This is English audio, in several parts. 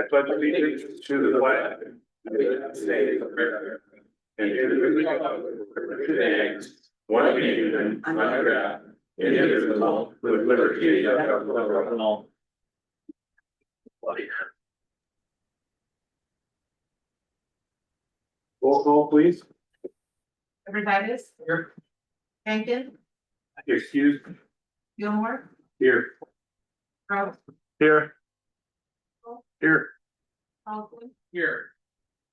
I pledge allegiance to the flag of the United States of America and to the republic which stands one nation under God, indivisible, with liberty and justice for all. Roll call, please. Hepatitis, Here. Hankin, Excuse. Gilmore, Here. Gross, Here. Here. Paulson, Here.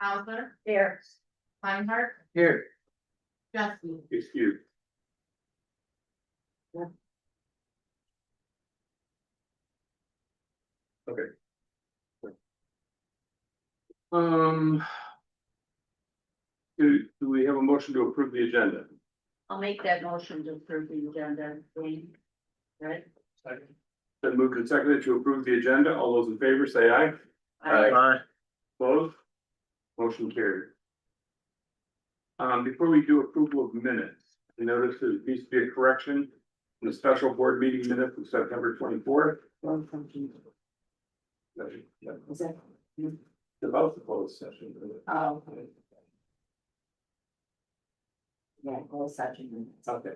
Hauser. Here. Reinhardt, Here. Justin. Excuse. Okay. Do we have a motion to approve the agenda? I'll make that motion to approve the agenda, Wayne. Right? Second. Then moved and seconded to approve the agenda. All those in favor say aye. Opposed? Motion carried. Before we do approval of minutes, I noticed there needs to be a correction in the special board meeting minutes of September 24th. Is that? About the closed session. Oh. Yeah, close session. Okay.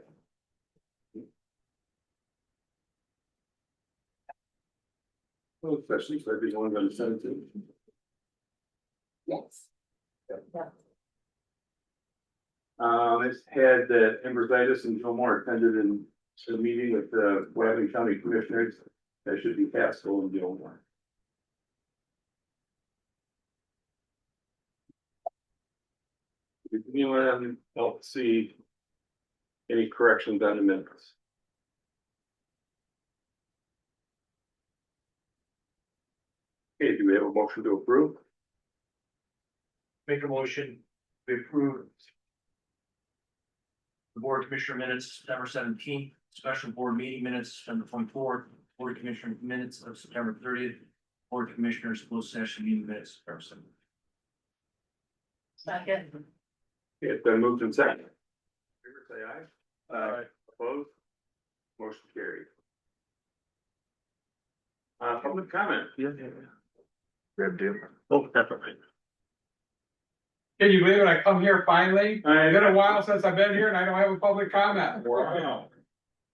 Well, especially for everyone on the 17th. Yes. Yeah. It's had that Emberitis and Gilmore attended in the meeting with the Wyoming County Commissioners. That should be Pascal and Gilmore. Did anyone else see any corrections on the minutes? Okay, do we have a motion to approve? Make a motion to approve the board commissioner minutes September 17th, special board meeting minutes September 24th, board commissioner minutes of September 30th, board commissioners closed session meeting minutes September 7th. Second. It's been moved and seconded. Favor say aye. Aye. Opposed? Motion carried. Public comment. Grab deal. Oh, definitely. Can you believe it? I come here finally. I It's been a while since I've been here and I don't have a public comment. Wow.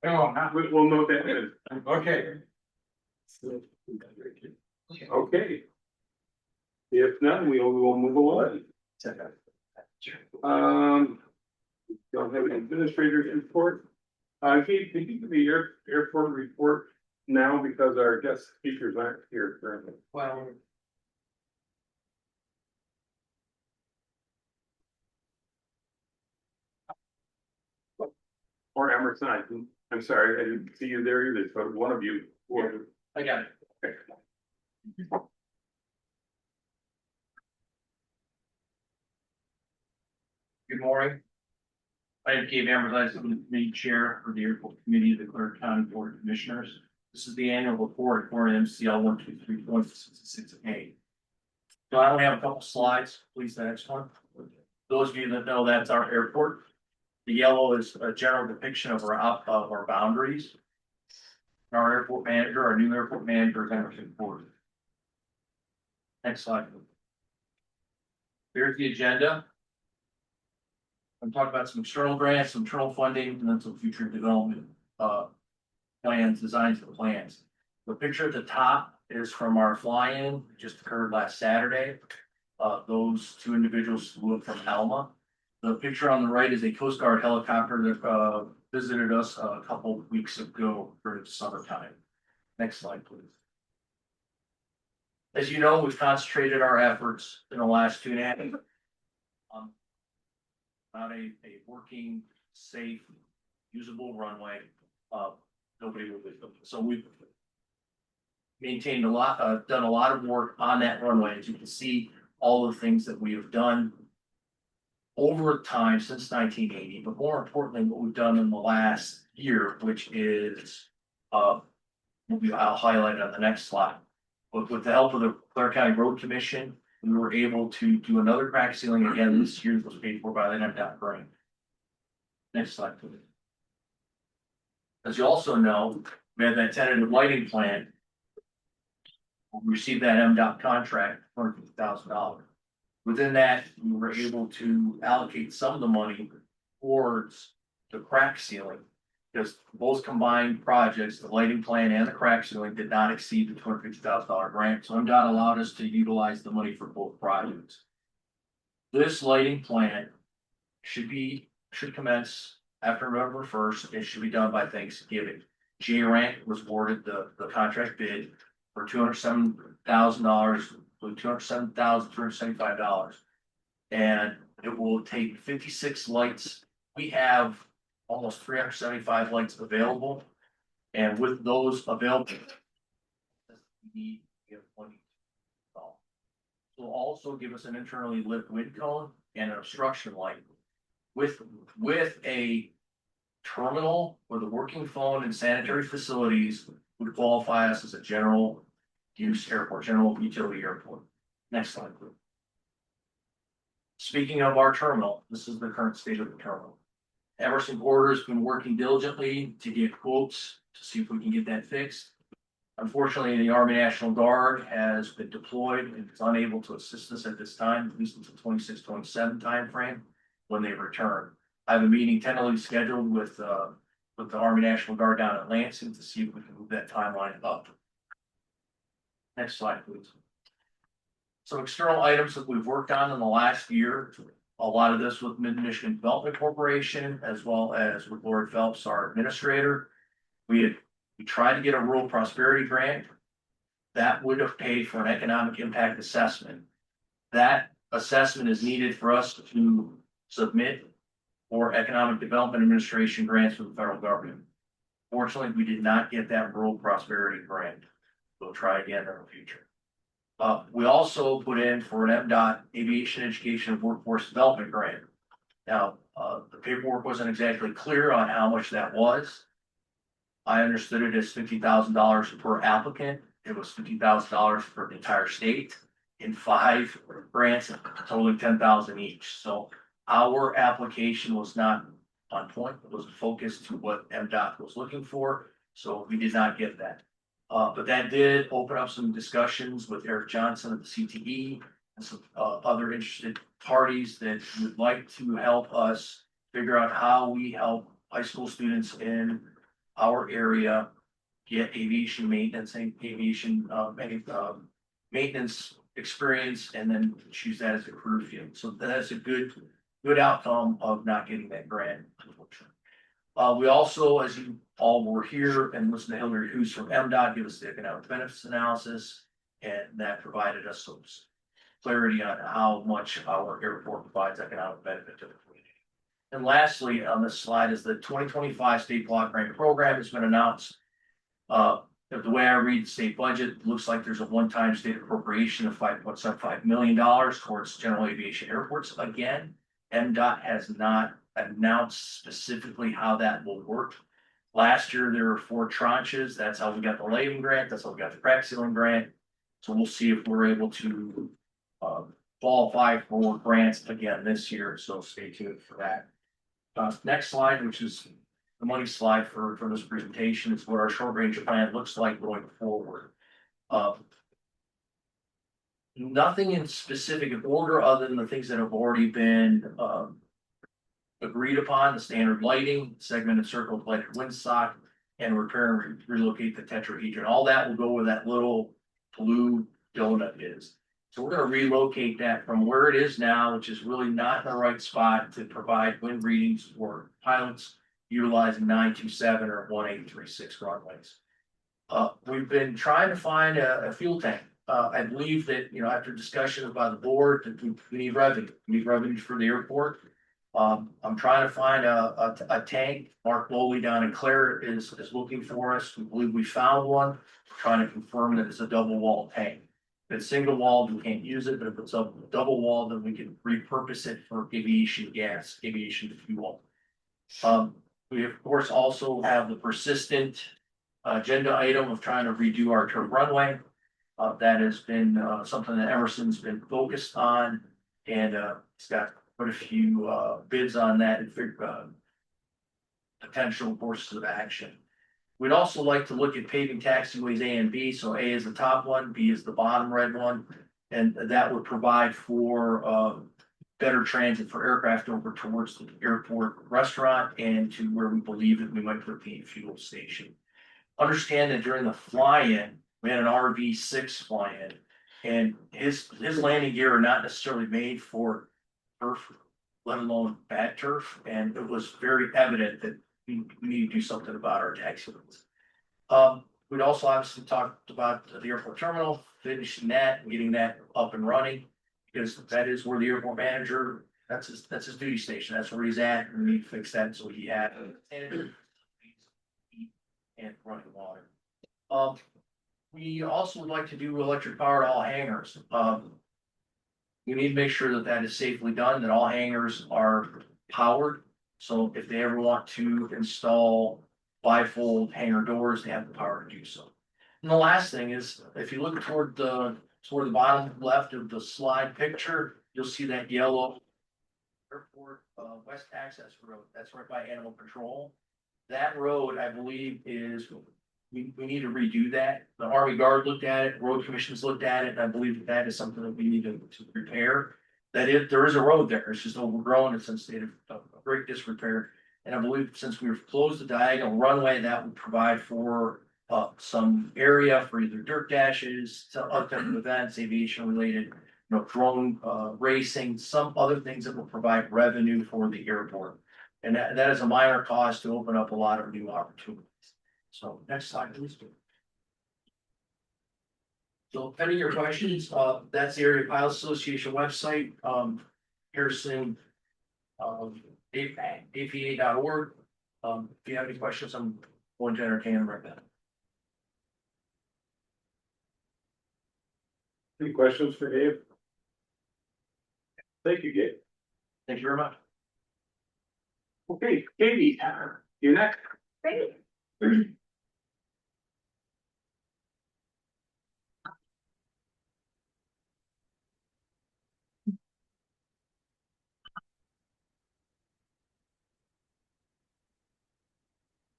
Oh, We'll note that in. okay. Okay. If not, we will move along. Don't have an administrator's report. Kate, can you give me your airport report now because our guest speakers aren't here currently? Well. Or Emerson, I'm sorry, I didn't see you there either, so one of you. I got it. Okay. Good morning. I am Gabe Amberleis, I'm the committee chair for the airport committee of the Clark County Board of Commissioners. This is the annual report for MCL 123.66A. So I only have a couple slides, please, the next one. Those of you that know, that's our airport. The yellow is a general depiction of our boundaries. Our airport manager, our new airport manager is Emerson Ford. Next slide. Here's the agenda. I'm talking about some external grants, some internal funding, and then some future development plans, designs and plans. The picture at the top is from our fly-in, just occurred last Saturday. Those two individuals flew up from Alma. The picture on the right is a Coast Guard helicopter that visited us a couple of weeks ago during the summertime. Next slide, please. As you know, we've concentrated our efforts in the last 2.5 years on about a working, safe, usable runway. Nobody will be. So we've maintained a lot, done a lot of work on that runway. As you can see, all the things that we have done over time since 1980, but more importantly, what we've done in the last year, which is I'll highlight it on the next slide. But with the help of the Clark County Road Commission, we were able to do another crack ceiling again this year, was paid for by the NDOT grant. Next slide, please. As you also know, we had that tentative lighting plan we received that MDOT contract, $150,000. Within that, we were able to allocate some of the money towards the crack sealing. Because both combined projects, the lighting plan and the crack sealing, did not exceed the $250,000 grant, so MDOT allowed us to utilize the money for both projects. This lighting plan should commence after November 1st. It should be done by Thanksgiving. G-Rank was awarded the contract bid for $207,000, with $207,375. And it will take 56 lights. We have almost 375 lights available. And with those available, we have plenty to install. It will also give us an internally lit wind cone and an obstruction light. With a terminal with a working phone and sanitary facilities would qualify us as a general use airport, general utility airport. Next slide, please. Speaking of our terminal, this is the current state of the terminal. Emerson Porter's been working diligently to get quotes to see if we can get that fixed. Unfortunately, the Army National Guard has been deployed and is unable to assist us at this time, at least until 26-27 timeframe when they return. I have a meeting tentatively scheduled with the Army National Guard down at Lansing to see if we can move that timeline up. Next slide, please. Some external items that we've worked on in the last year. A lot of this with Mid-Michigan Development Corporation, as well as with Lord Phelps, our administrator. We tried to get a rural prosperity grant that would have paid for an economic impact assessment. That assessment is needed for us to submit for Economic Development Administration grants from the federal government. Fortunately, we did not get that rural prosperity grant. We'll try again in the future. We also put in for an MDOT Aviation Education and Workforce Development Grant. Now, the paperwork wasn't exactly clear on how much that was. I understood it as $50,000 per applicant. It was $50,000 for the entire state in 5 grants, totaling $10,000 each. So our application was not on point. It was focused to what MDOT was looking for. So we did not get that. But that did open up some discussions with Eric Johnson of the CTE and some other interested parties that would like to help us figure out how we help high school students in our area get aviation maintenance and aviation maintenance experience, and then choose that as a career field. So that's a good outcome of not getting that grant, unfortunately. We also, as you all were here and listened to Hillary Hoos from MDOT give us the economic benefits analysis, and that provided us some clarity on how much our airport provides economic benefit to the community. And lastly, on this slide is the 2025 state block grant program has been announced. The way I read the state budget, it looks like there's a one-time state appropriation of $5.75 million towards general aviation airports. Again, MDOT has not announced specifically how that will work. Last year, there were 4 tranches. That's how we got the lighting grant. That's how we got the crack sealing grant. So we'll see if we're able to qualify for grants again this year. So stay tuned for that. Next slide, which is the money slide for this presentation, is what our short range plan looks like going forward. Nothing in specific order other than the things that have already been agreed upon: the standard lighting, segmented circle electric windsock, and repair and relocate the tetrahedron. All that will go where that little blue donut is. So we're going to relocate that from where it is now, which is really not in the right spot to provide wind readings for pilots utilizing 927 or 1836 runways. We've been trying to find a fuel tank. I believe that, after discussions by the board, that we need revenue. We need revenue for the airport. I'm trying to find a tank. Mark Lowley down in Clare is looking for us. We believe we found one. We're trying to confirm that it's a double wall tank. If it's single walled, we can't use it, but if it's a double wall, then we can repurpose it for aviation gas, aviation fuel. We of course also have the persistent agenda item of trying to redo our turf runway. That has been something that Emerson's been focused on, and it's got quite a few bids on that and potential courses of action. We'd also like to look at paving taxiways A and B, so A is the top one, B is the bottom red one. And that would provide for better transit for aircraft over towards the airport restaurant and to where we believe that we might put the fuel station. Understand that during the fly-in, we had an RV6 fly-in. And his landing gear are not necessarily made for turf, let alone bad turf, and it was very evident that we need to do something about our taxi routes. We'd also obviously talked about the airport terminal, finishing that and getting that up and running. Because that is where the airport manager, that's his duty station, that's where he's at, and we need to fix that, so he had. And running water. We also would like to do electric powered all hangars. We need to make sure that that is safely done, that all hangars are powered. So if they ever want to install bifold hangar doors, they have the power to do so. And the last thing is, if you look toward the bottom left of the slide picture, you'll see that yellow airport west access road. That's right by animal control. That road, I believe, is, we need to redo that. The Army Guard looked at it, road commissions looked at it, and I believe that is something that we need to repair. There is a road there, it's just overgrown, it's in a state of great disrepair. And I believe since we've closed the diagonal runway, that would provide for some area for either dirt dashes, to other type of events, aviation related, drone racing, some other things that will provide revenue for the airport. And that is a minor cost to open up a lot of new opportunities. So next slide, please. So if any of your questions, that's the Area Pilot Association website, Harrison, APA.org. If you have any questions, I'm going to entertain them right now. Any questions for Gabe? Thank you, Gabe. Thank you very much. Okay, Katie, you next. Great.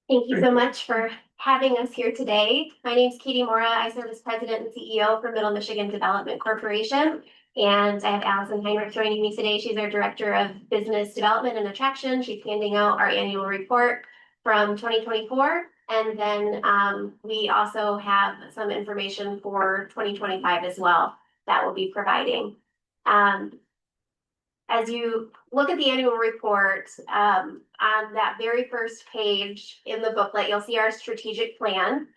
Thank you so much for having us here today. My name is Katie Mora. I serve as president and CEO for Middle Michigan Development Corporation. And I have Allison Heinrich joining me today. She's our director of business development and attraction. She's handing out our annual report from 2024. And then we also have some information for 2025 as well that we'll be providing. As you look at the annual report, on that very first page in the booklet, you'll see our strategic plan.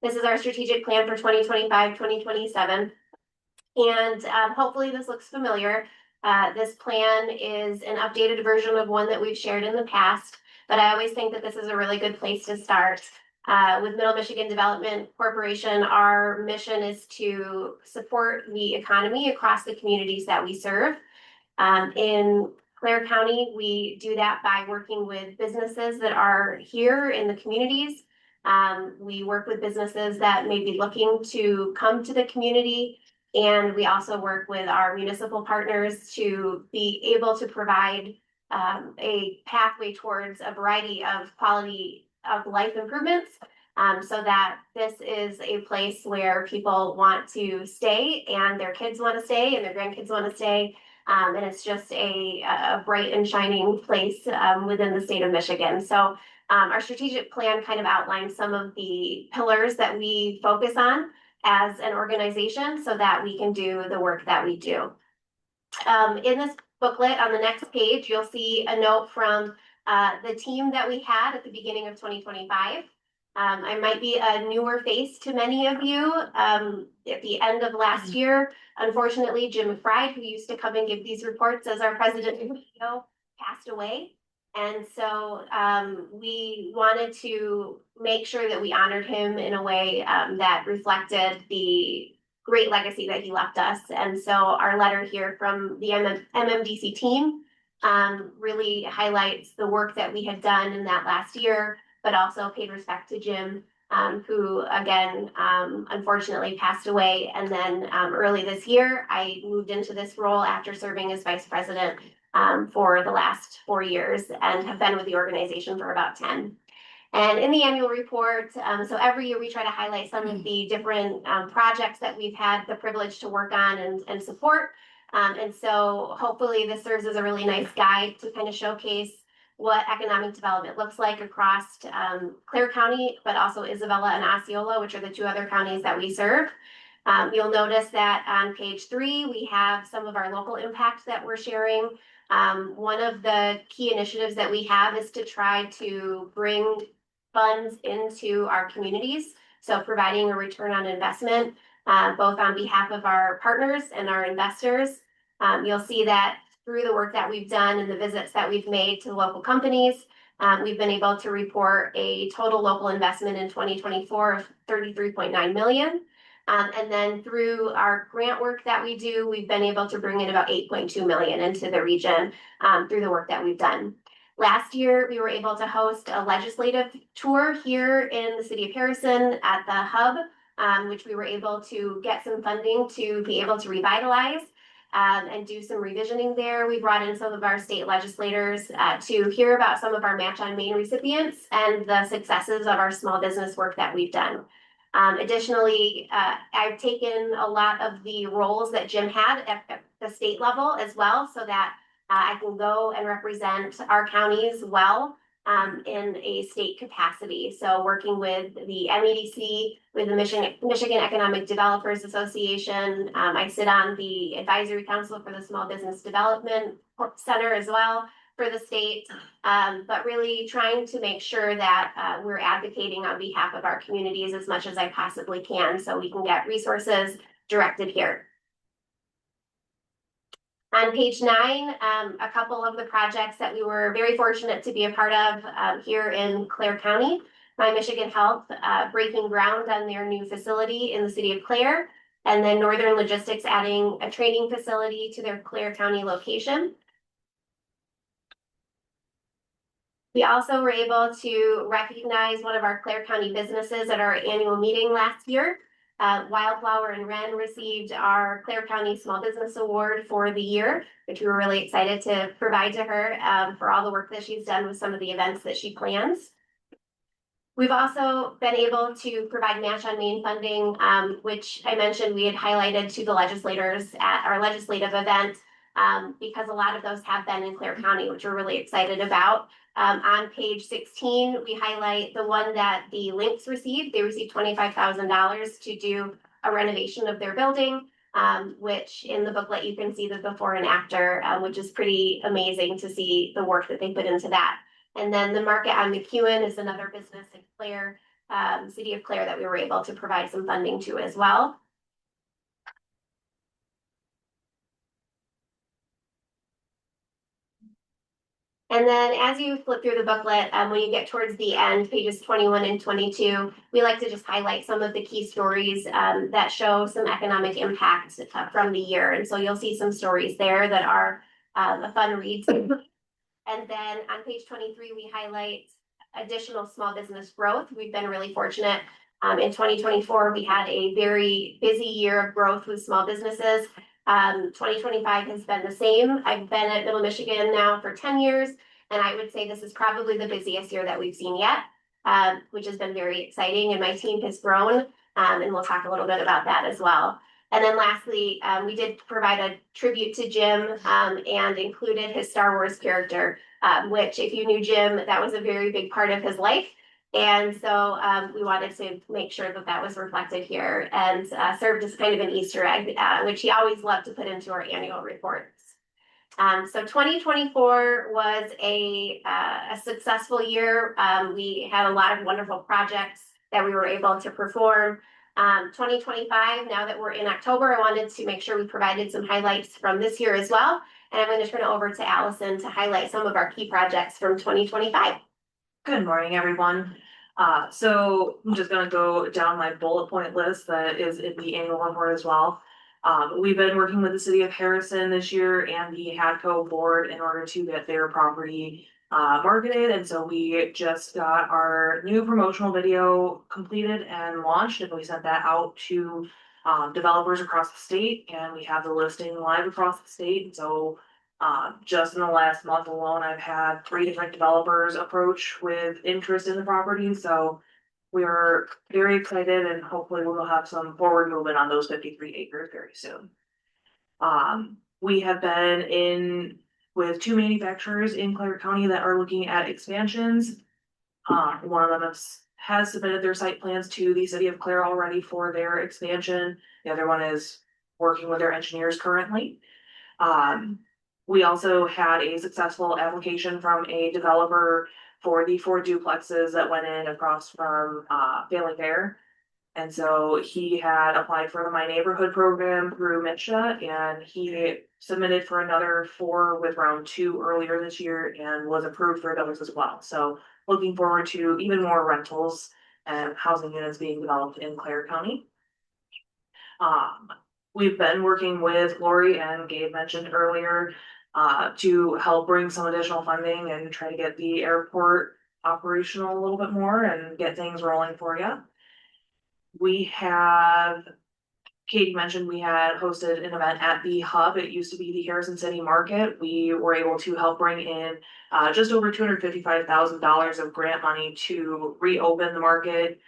This is our strategic plan for 2025, 2027. And hopefully this looks familiar. This plan is an updated version of one that we've shared in the past, but I always think that this is a really good place to start. With Middle Michigan Development Corporation, our mission is to support the economy across the communities that we serve. In Clare County, we do that by working with businesses that are here in the communities. We work with businesses that may be looking to come to the community. And we also work with our municipal partners to be able to provide a pathway towards a variety of quality of life improvements. So that this is a place where people want to stay and their kids want to stay and their grandkids want to stay. And it's just a bright and shining place within the state of Michigan. So our strategic plan kind of outlines some of the pillars that we focus on as an organization so that we can do the work that we do. In this booklet on the next page, you'll see a note from the team that we had at the beginning of 2025. I might be a newer face to many of you. At the end of last year, unfortunately, Jim McBride, who used to come and give these reports as our president and CEO, passed away. And so we wanted to make sure that we honored him in a way that reflected the great legacy that he left us. And so our letter here from the MMDC team really highlights the work that we had done in that last year, but also paid respect to Jim, who again, unfortunately passed away. And then early this year, I moved into this role after serving as vice president for the last 4 years and have been with the organization for about 10. And in the annual report, so every year we try to highlight some of the different projects that we've had the privilege to work on and support. And so hopefully this serves as a really nice guide to kind of showcase what economic development looks like across Clare County, but also Isabella and Osceola, which are the two other counties that we serve. You'll notice that on page 3, we have some of our local impacts that we're sharing. One of the key initiatives that we have is to try to bring funds into our communities. So providing a return on investment, both on behalf of our partners and our investors. You'll see that through the work that we've done and the visits that we've made to local companies, we've been able to report a total local investment in 2024 of 33.9 million. And then through our grant work that we do, we've been able to bring in about 8.2 million into the region through the work that we've done. Last year, we were able to host a legislative tour here in the city of Harrison at the hub, which we were able to get some funding to be able to revitalize and do some revisioning there. We brought in some of our state legislators to hear about some of our Match on Main recipients and the successes of our small business work that we've done. Additionally, I've taken a lot of the roles that Jim had at the state level as well, so that I can go and represent our counties well in a state capacity. So working with the MEDC, with the Michigan Economic Developers Association. I sit on the advisory council for the Small Business Development Center as well for the state, but really trying to make sure that we're advocating on behalf of our communities as much as I possibly can so we can get resources directed here. On page 9, a couple of the projects that we were very fortunate to be a part of here in Clare County. My Michigan Health breaking ground on their new facility in the city of Clare, and then Northern Logistics adding a training facility to their Clare County location. We also were able to recognize one of our Clare County businesses at our annual meeting last year. Wildflower and Wren received our Clare County Small Business Award for the year, which we were really excited to provide to her for all the work that she's done with some of the events that she plans. We've also been able to provide Match on Main funding, which I mentioned we had highlighted to the legislators at our legislative event, because a lot of those have been in Clare County, which we're really excited about. On page 16, we highlight the one that the Lynx received. They received $25,000 to do a renovation of their building, which in the booklet you can see the before and after, which is pretty amazing to see the work that they put into that. And then the Market on McEwen is another business in Clare, city of Clare, that we were able to provide some funding to as well. And then as you flip through the booklet, when you get towards the end, pages 21 and 22, we like to just highlight some of the key stories that show some economic impact from the year. And so you'll see some stories there that are a fun read. And then on page 23, we highlight additional small business growth. We've been really fortunate. In 2024, we had a very busy year of growth with small businesses. 2025 has been the same. I've been at Middle Michigan now for 10 years, and I would say this is probably the busiest year that we've seen yet, which has been very exciting, and my team has grown, and we'll talk a little bit about that as well. And then lastly, we did provide a tribute to Jim and included his Star Wars character, which if you knew Jim, that was a very big part of his life. And so we wanted to make sure that that was reflected here and served as kind of an Easter egg, which he always loved to put into our annual reports. So 2024 was a successful year. We had a lot of wonderful projects that we were able to perform. 2025, now that we're in October, I wanted to make sure we provided some highlights from this year as well. And I'm going to turn it over to Allison to highlight some of our key projects from 2025. Good morning, everyone. So I'm just gonna go down my bullet point list that is in the annual report as well. We've been working with the city of Harrison this year and the HADCO board in order to get their property marketed. And so we just got our new promotional video completed and launched, and we sent that out to developers across the state, and we have the listing live across the state. So Just in the last month alone, I've had 3 different developers approach with interest in the property, so we are very excited and hopefully we'll have some forward movement on those 53 acres very soon. We have been in with 2 manufacturers in Clare County that are looking at expansions. One of them has submitted their site plans to the city of Clare already for their expansion. The other one is working with their engineers currently. We also had a successful application from a developer for the 4 duplexes that went in across from Family Fair. And so he had applied for the My Neighborhood program through MITSHA, and he submitted for another 4 with round 2 earlier this year and was approved for those as well. So looking forward to even more rentals and housing units being developed in Clare County. We've been working with Lori and Gabe mentioned earlier to help bring some additional funding and try to get the airport operational a little bit more and get things rolling for you. We have, Katie mentioned we had hosted an event at the Hub. It used to be the Harrison City Market. We were able to help bring in just over $255,000 of grant money to reopen the market.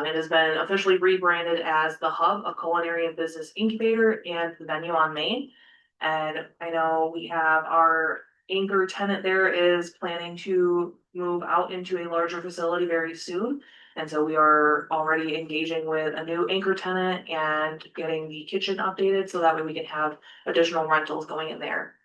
It has been officially rebranded as the Hub, a culinary and business incubator, and the venue on Main. And I know we have our anchor tenant there is planning to move out into a larger facility very soon. And so we are already engaging with a new anchor tenant and getting the kitchen updated so that way we can have additional rentals going in there.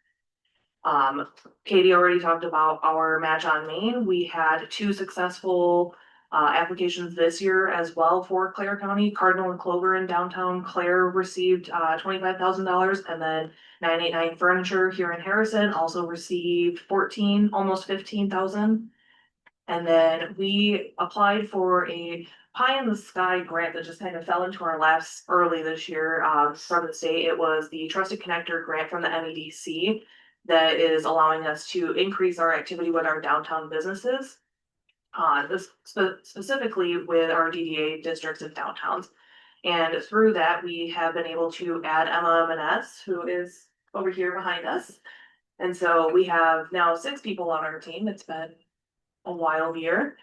Katie already talked about our match on Main. We had 2 successful applications this year as well for Clare County. Cardinal and Clover in downtown Clare received $25,000, and then 989 Furniture here in Harrison also received 14, almost 15,000. And then we applied for a pie in the sky grant that just kind of fell into our laps early this year from the state. It was the Trusted Connector grant from the MEDC that is allowing us to increase our activity with our downtown businesses. This specifically with our DDA districts and downtowns. And through that, we have been able to add Emma M&S, who is over here behind us. And so we have now 6 people on our team. It's been a wild year.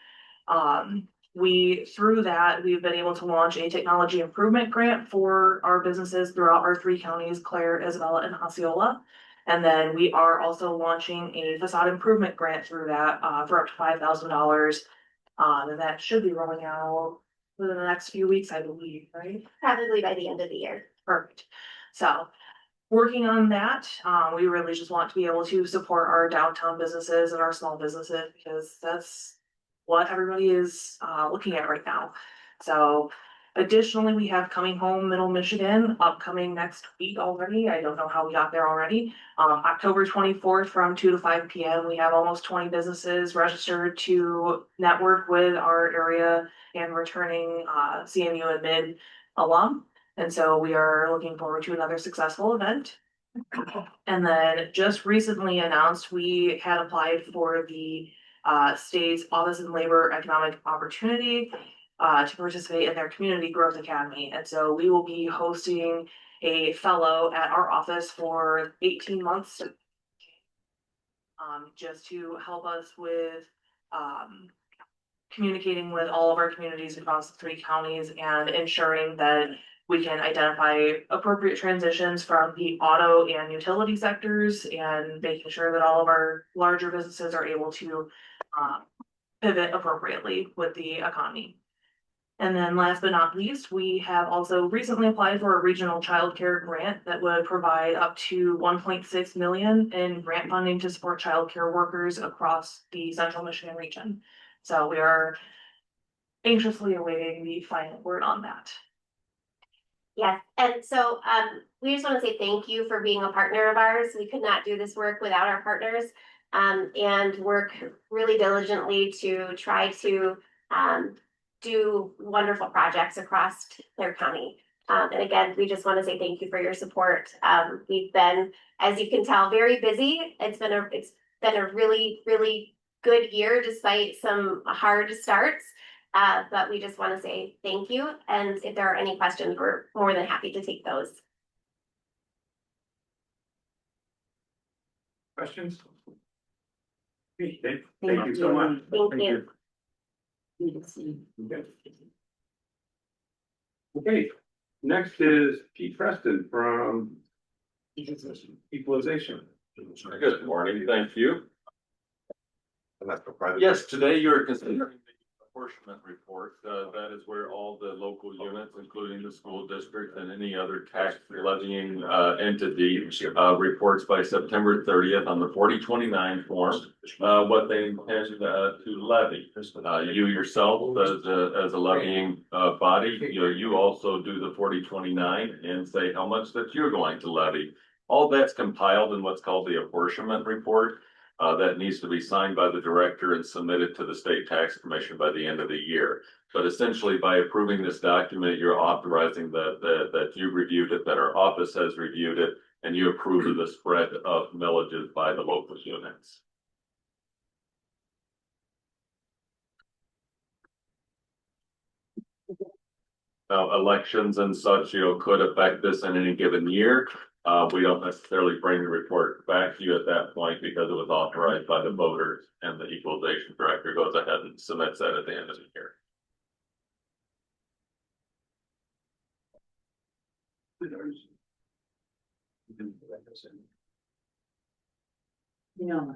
Through that, we've been able to launch a technology improvement grant for our businesses throughout our 3 counties, Clare, Isabella, and Osceola. And then we are also launching a facade improvement grant through that for up to $5,000. And that should be rolling out within the next few weeks, I believe, right? Probably by the end of the year. Perfect. So working on that, we really just want to be able to support our downtown businesses and our small businesses because that's what everybody is looking at right now. So additionally, we have Coming Home Middle Michigan upcoming next week already. I don't know how we got there already. October 24th from 2 to 5 p.m. We have almost 20 businesses registered to network with our area and returning CMU and mid alum. And so we are looking forward to another successful event. And then just recently announced, we had applied for the state's Office of Labor Economic Opportunity to participate in their Community Growth Academy. And so we will be hosting a fellow at our office for 18 months just to help us with communicating with all of our communities across the 3 counties and ensuring that we can identify appropriate transitions from the auto and utility sectors and making sure that all of our larger businesses are able to pivot appropriately with the economy. And then last but not least, we have also recently applied for a regional childcare grant that would provide up to $1.6 million in grant funding to support childcare workers across the Central Michigan region. So we are anxiously awaiting the final word on that. Yes, and so we just want to say thank you for being a partner of ours. We could not do this work without our partners and work really diligently to try to do wonderful projects across Clare County. And again, we just want to say thank you for your support. We've been, as you can tell, very busy. It's been a really, really good year despite some hard starts. But we just want to say thank you. And if there are any questions, we're more than happy to take those. Questions? Okay, thank you so much. Thank you. Okay. Okay, next is Pete Preston from Equalization. Good morning, thank you. And that's for private. Yes, today you're considering the apportionment report. That is where all the local units, including the school district and any other tax levying entity, reports by September 30th on the 4029 form, what they intend to levy. You yourself, as a levying body, you also do the 4029 and say how much that you're going to levy. All that's compiled in what's called the apportionment report. That needs to be signed by the director and submitted to the state tax commission by the end of the year. But essentially, by approving this document, you're authorizing that you reviewed it, that our office has reviewed it, and you approve of the spread of millages by the local units. Now, elections and such, could affect this in any given year. We don't necessarily bring the report back to you at that point because it was authorized by the voters, and the equalization director goes ahead and submits that at the end of the year. No.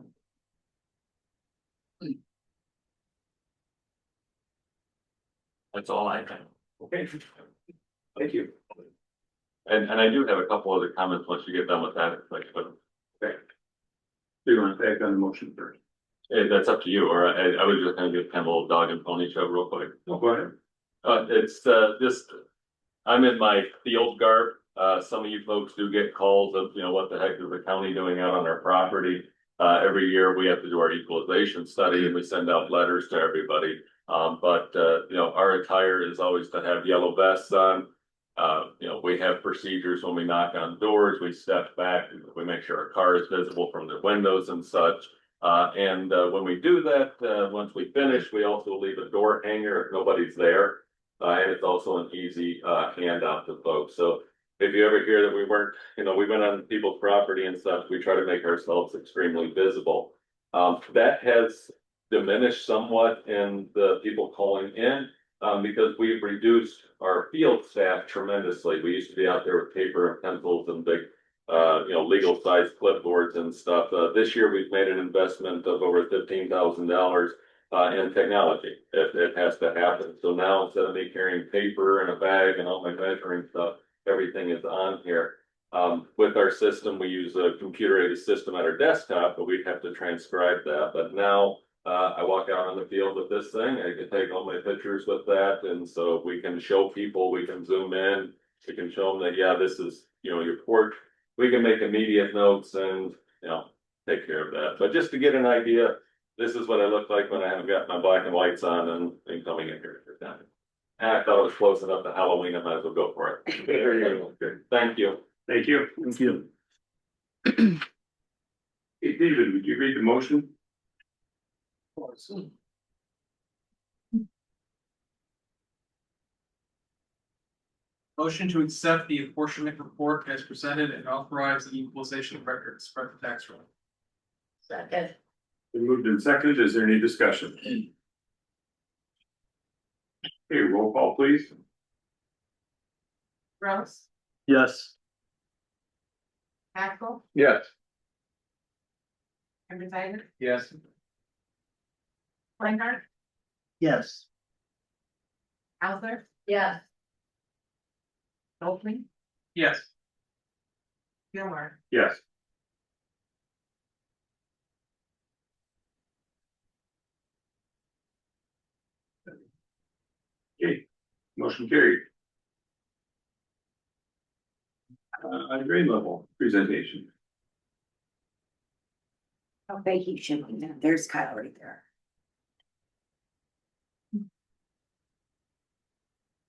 That's all I have. Okay, thank you. And I do have a couple other comments once you get done with that, but Okay. Do you want to take on the motion first? that's up to you, or I was just gonna give kind of a little dog and pony show real quick. No, go ahead. It's just, I'm in my field garb. Some of you folks do get calls of, what the heck is the county doing out on our property? Every year we have to do our equalization study and we send out letters to everybody. But our attire is always to have yellow vests on. We have procedures when we knock on doors, we step back, we make sure our car is visible from the windows and such. And when we do that, once we finish, we also leave a door hanger if nobody's there. And it's also an easy handout to folks. So if you ever hear that we weren't, we went on people's property and stuff, we try to make ourselves extremely visible. That has diminished somewhat in the people calling in. Because we've reduced our field staff tremendously. We used to be out there with paper and pencils and big, legal size clipboards and stuff. This year we've made an investment of over $15,000 in technology. It has to happen. So now instead of me carrying paper in a bag and all my measuring stuff, everything is on here. With our system, we use a computer-aided system at our desktop, but we'd have to transcribe that. But now I walk out on the field with this thing, I can take all my pictures with that, and so we can show people, we can zoom in, we can show them that, yeah, this is, your porch. We can make immediate notes and, take care of that. But just to get an idea, this is what I look like when I haven't got my black and whites on and coming in here for time. And I thought it was close enough to Halloween, I might as well go for it. There you go. Good. Thank you. Thank you. Thank you. Hey, David, would you read the motion? Motion to accept the apportionment report as presented and authorize the equalization record to spread the tax rate. Second. Been moved and seconded. Is there any discussion? Okay, roll call, please. Gross. Yes. Haskell. Yes. Anderson. Yes. Reinhardt. Yes. Hauser. Yes. Oakley. Yes. Gilmore. Yes. Okay, motion carried. On grade level presentation. Oh, thank you, Jim. There's Kyle right there.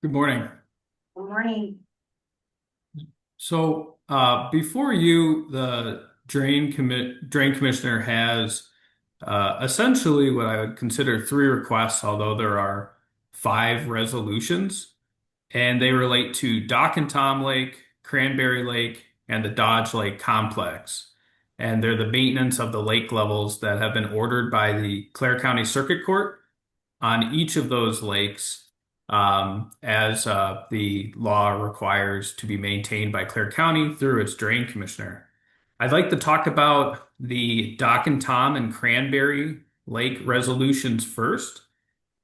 Good morning. Good morning. So before you, the drain commissioner has essentially what I would consider 3 requests, although there are 5 resolutions, and they relate to Dock and Tom Lake, Cranberry Lake, and the Dodge Lake complex. and they're the maintenance of the lake levels that have been ordered by the Clare County Circuit Court on each of those lakes, as the law requires to be maintained by Clare County through its drain commissioner. I'd like to talk about the Dock and Tom and Cranberry Lake resolutions first,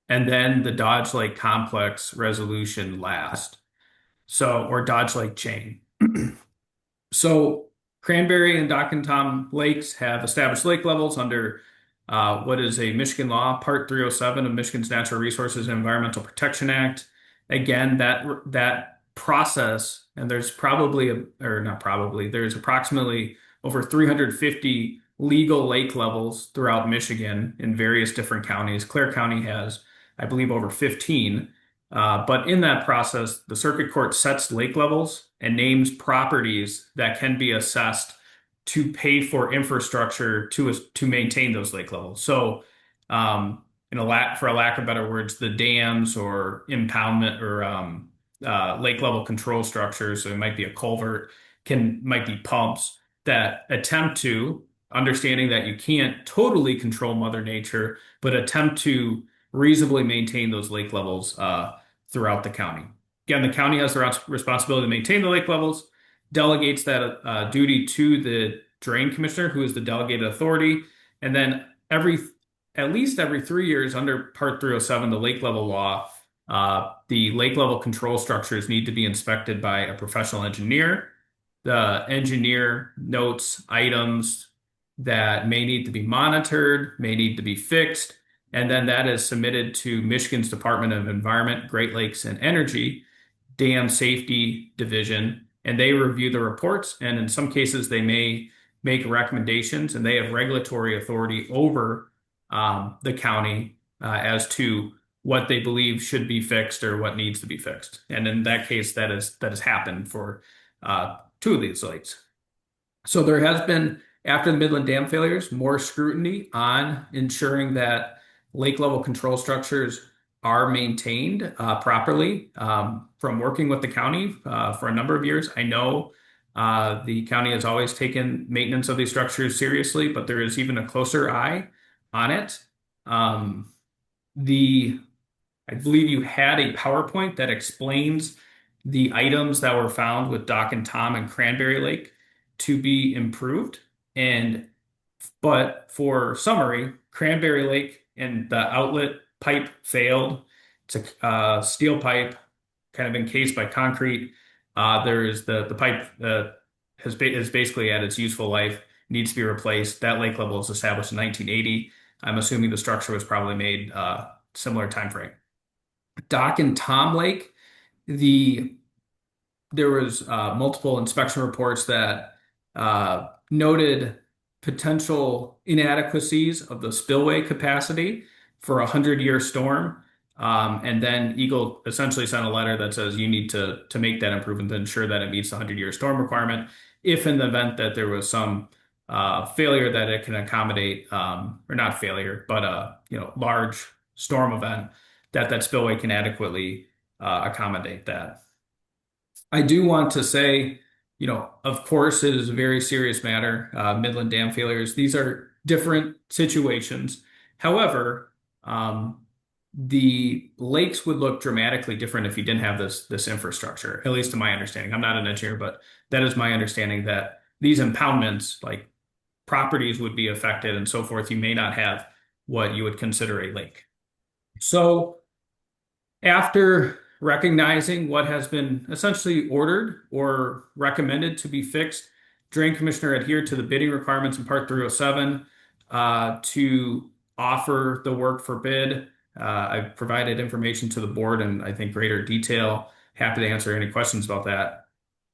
and then the Dodge Lake Complex resolution last. So, or Dodge Lake chain. So, Cranberry and Dock and Tom lakes have established lake levels under what is a Michigan law, Part 307 of Michigan's Natural Resources and Environmental Protection Act. Again, that process, and there's there's approximately over 350 legal lake levels throughout Michigan in various different counties. Clare County has, I believe, over 15. But in that process, the circuit court sets lake levels and names properties that can be assessed to pay for infrastructure to maintain those lake levels. So, for a lack of better words, the dams or impoundment or lake level control structures, so it might be a culvert, might be pumps that attempt to, understanding that you can't totally control Mother Nature, but attempt to reasonably maintain those lake levels throughout the county. Again, the county has the responsibility to maintain the lake levels, delegates that duty to the drain commissioner, who is the delegated authority, and then at least every 3 years under Part 307, the lake level law, the lake level control structures need to be inspected by a professional engineer. The engineer notes items that may need to be monitored, may need to be fixed, and then that is submitted to Michigan's Department of Environment, Great Lakes, and Energy Dam Safety Division, and they review the reports, and in some cases they may make recommendations, and they have regulatory authority over the county as to what they believe should be fixed or what needs to be fixed. And in that case, that has happened for 2 of these lakes. So there has been, after the Midland Dam failures, more scrutiny on ensuring that lake level control structures are maintained properly. From working with the county for a number of years, I know the county has always taken maintenance of these structures seriously, but there is even a closer eye on it. I believe you had a PowerPoint that explains the items that were found with Dock and Tom and Cranberry Lake to be improved. But for summary, Cranberry Lake and the outlet pipe failed. It's a steel pipe, kind of encased by concrete. There's the pipe is basically at its useful life, needs to be replaced. That lake level was established in 1980. I'm assuming the structure was probably made similar time frame. Dock and Tom Lake, there was multiple inspection reports that noted potential inadequacies of the spillway capacity for a 100-year storm. And then Eagle essentially sent a letter that says you need to make that improvement to ensure that it meets the 100-year storm requirement. If in the event that there was some failure that it can accommodate, or not failure, but large storm event, that spillway can adequately accommodate that. I do want to say, of course, it is a very serious matter. Midland Dam failures, these are different situations. However, the lakes would look dramatically different if you didn't have this infrastructure, at least to my understanding. I'm not an engineer, but that is my understanding, that these impoundments, like properties, would be affected and so forth. You may not have what you would consider a lake. So after recognizing what has been essentially ordered or recommended to be fixed, Drain Commissioner adhered to the bidding requirements in Part 307 to offer the work for bid. I've provided information to the board in, I think, greater detail. Happy to answer any questions about that.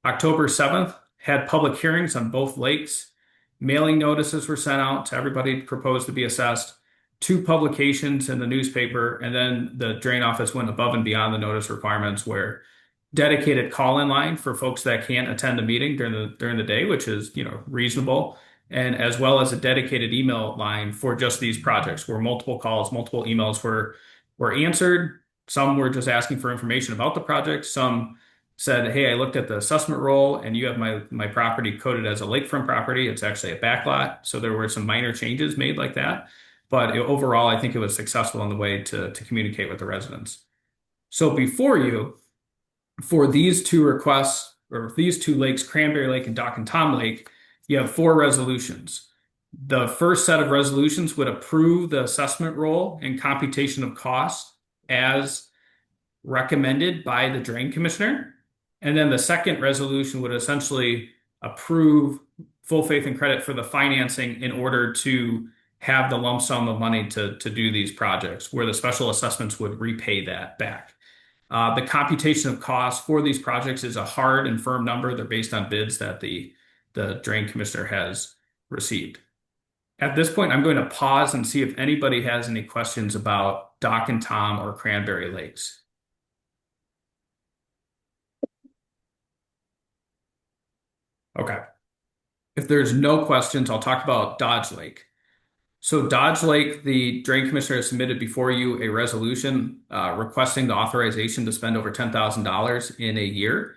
October 7th, had public hearings on both lakes. Mailing notices were sent out to everybody proposed to be assessed. 2 publications in the newspaper, and then the drain office went above and beyond the notice requirements, where dedicated call-in line for folks that can't attend the meeting during the day, which is reasonable, and as well as a dedicated email line for just these projects, where multiple calls, multiple emails were answered. Some were just asking for information about the project. Some said, hey, I looked at the assessment roll and you have my property coded as a lakefront property. It's actually a backlot. So there were some minor changes made like that. But overall, I think it was successful in the way to communicate with the residents. So before you, for these two requests, or these two lakes, Cranberry Lake and Dock and Tom Lake, you have 4 resolutions. The first set of resolutions would approve the assessment roll and computation of costs as recommended by the drain commissioner. And then the second resolution would essentially approve full faith and credit for the financing in order to have the lump sum of money to do these projects, where the special assessments would repay that back. The computation of costs for these projects is a hard and firm number. They're based on bids that the drain commissioner has received. At this point, I'm going to pause and see if anybody has any questions about Dock and Tom or Cranberry Lakes. Okay. If there's no questions, I'll talk about Dodge Lake. So Dodge Lake, the drain commissioner has submitted before you a resolution requesting the authorization to spend over $10,000 in a year.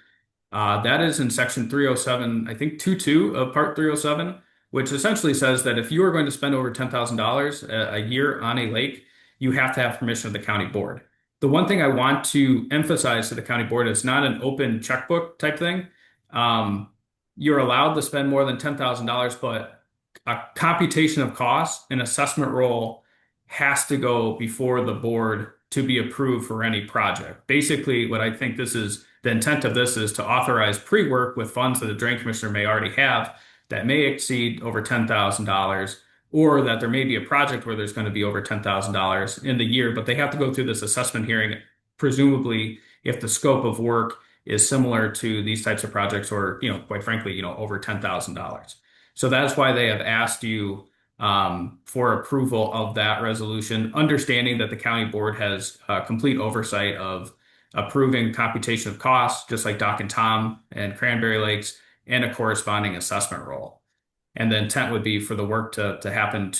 That is in section 307, I think 2.2 of part 307, which essentially says that if you are going to spend over $10,000 a year on a lake, you have to have permission of the county board. The one thing I want to emphasize to the county board is not an open checkbook type thing. You're allowed to spend more than $10,000, but a computation of costs, an assessment roll has to go before the board to be approved for any project. Basically, what I think this is, the intent of this is to authorize pre-work with funds that the drain commissioner may already have that may exceed over $10,000, or that there may be a project where there's going to be over $10,000 in the year, but they have to go through this assessment hearing, presumably if the scope of work is similar to these types of projects, or, quite frankly, over $10,000. So that's why they have asked you for approval of that resolution, understanding that the county board has complete oversight of approving computation of costs, just like Dock and Tom and Cranberry Lakes, and a corresponding assessment roll. And the intent would be for the work to happen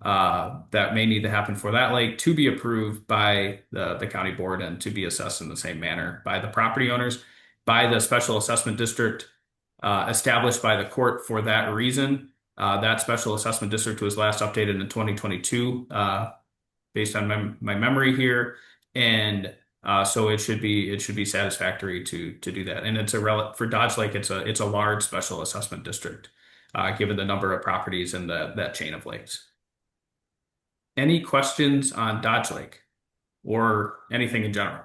that may need to happen for that lake to be approved by the county board and to be assessed in the same manner by the property owners, by the special assessment district established by the court for that reason. That special assessment district was last updated in 2022, based on my memory here, and so it should be satisfactory to do that. And it's for Dodge Lake, it's a large special assessment district, given the number of properties in that chain of lakes. Any questions on Dodge Lake or anything in general?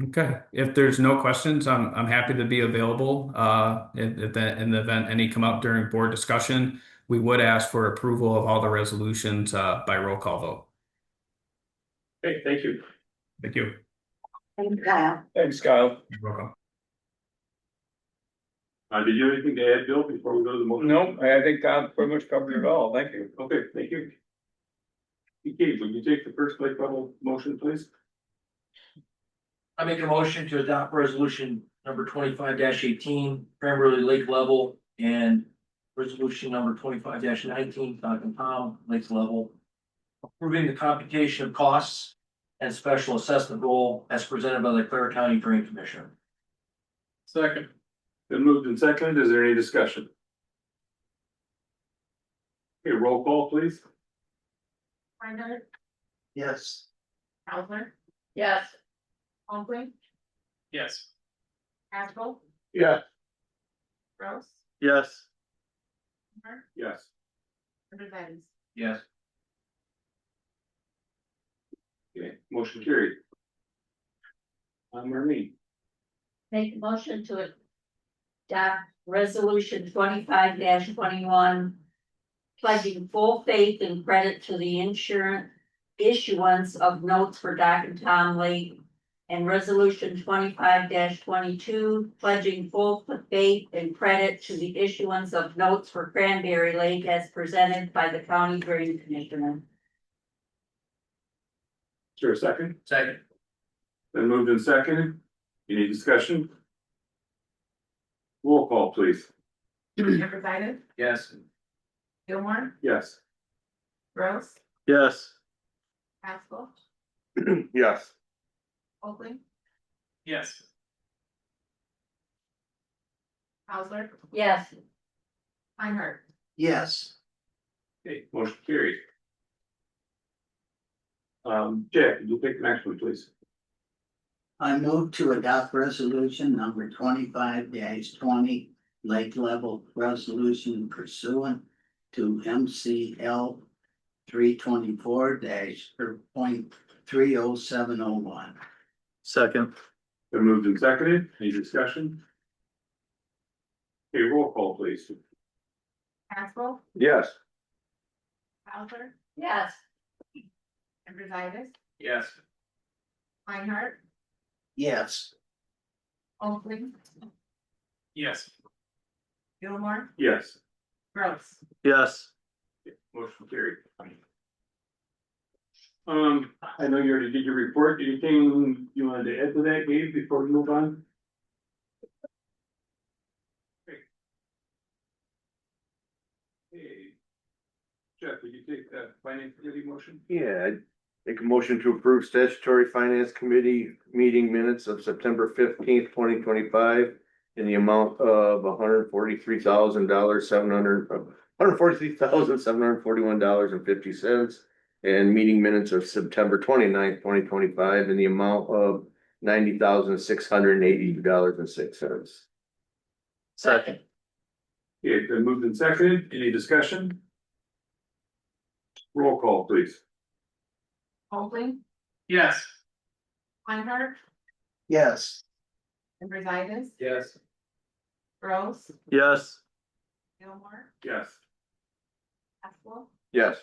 Okay, if there's no questions, I'm happy to be available in the event any come up during board discussion. We would ask for approval of all the resolutions by roll call vote. Okay, thank you. Thank you. Thank you, Kyle. Thanks, Kyle. You're welcome. Did you have anything to add, Bill, before we go to the motion? No, I think Kyle pretty much covered it all. Thank you. Okay, thank you. Okay, will you take the first lake level motion, please? I make a motion to adopt resolution number 25-18, Cranberry Lake level, and resolution number 25-19, Dock and Tom Lakes level, approving the computation of costs and special assessment roll as presented by the Clare County Drain Commissioner. Second. Been moved and seconded. Is there any discussion? Okay, roll call, please. Reinhardt, Yes. Hauser, yes. Holmquist, Yes. Haskell, Yeah. Gross, Yes. Yes. Evans. Yes. Okay, motion carried. Marlene. Make a motion to adopt resolution 25-21. Pledging full faith and credit to the insurance issuance of notes for Dock and Tom Lake. And resolution 25-22, pledging full faith and credit to the issuance of notes for Cranberry Lake as presented by the County Drain Commissioner. Is there a second? Second. Been moved and seconded. Any discussion? Roll call, please. Everybody, Yes. Gilmore, Yes. Gross, Yes. Haskell, Yes. Oakley, Yes. Hauser, Yes. Einhardt. Yes. Okay, motion carried. Jack, could you take the next one, please? I move to adopt resolution number 25-20, lake level resolution pursuant to MCL 324 .30701. Second. Been moved and seconded. Any discussion? Okay, roll call, please. Haskell, Yes. Hauser, Yes. Andrewsaitis, Yes. Einhardt, Yes. Oakley, Yes. Gilmore, Yes. Gross. Yes. Motion carried. I know you already did your report. Anything you wanted to add to that, Gabe, before we move on? Okay. Jeff, would you take the finance committee motion? Yeah, I'd make a motion to approve statutory finance committee meeting minutes of September 15th, 2025. In the amount of $143,741.50. And meeting minutes of September 29th, 2025, in the amount of $90,680.06. Second. Okay, it's been moved and seconded. Any discussion? Roll call, please. Oakley, Yes. Einhardt, Yes. Andrewsaitis, Yes. Gross, Yes. Gilmore, Yes. Haskell, Yes.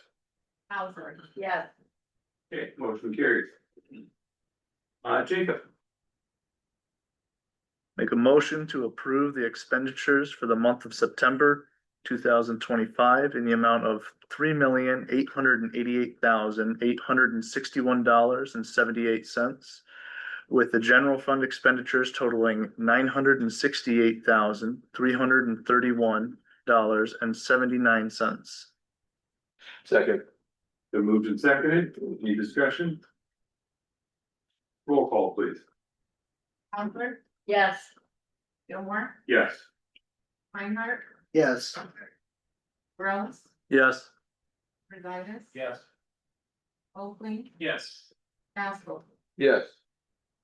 Hauser. Yes. Okay, motion carries. Jacob. Make a motion to approve the expenditures for the month of September 2025 in the amount of $3,888,861.78, with the general fund expenditures totaling $968,331.79. Second. Been moved and seconded. Any discussion? Roll call, please. Hauser, Yes. Gilmore, Yes. Einhardt, Yes. Gross, Yes. Andrewsaitis, Yes. Oakley, Yes. Haskell. Yes.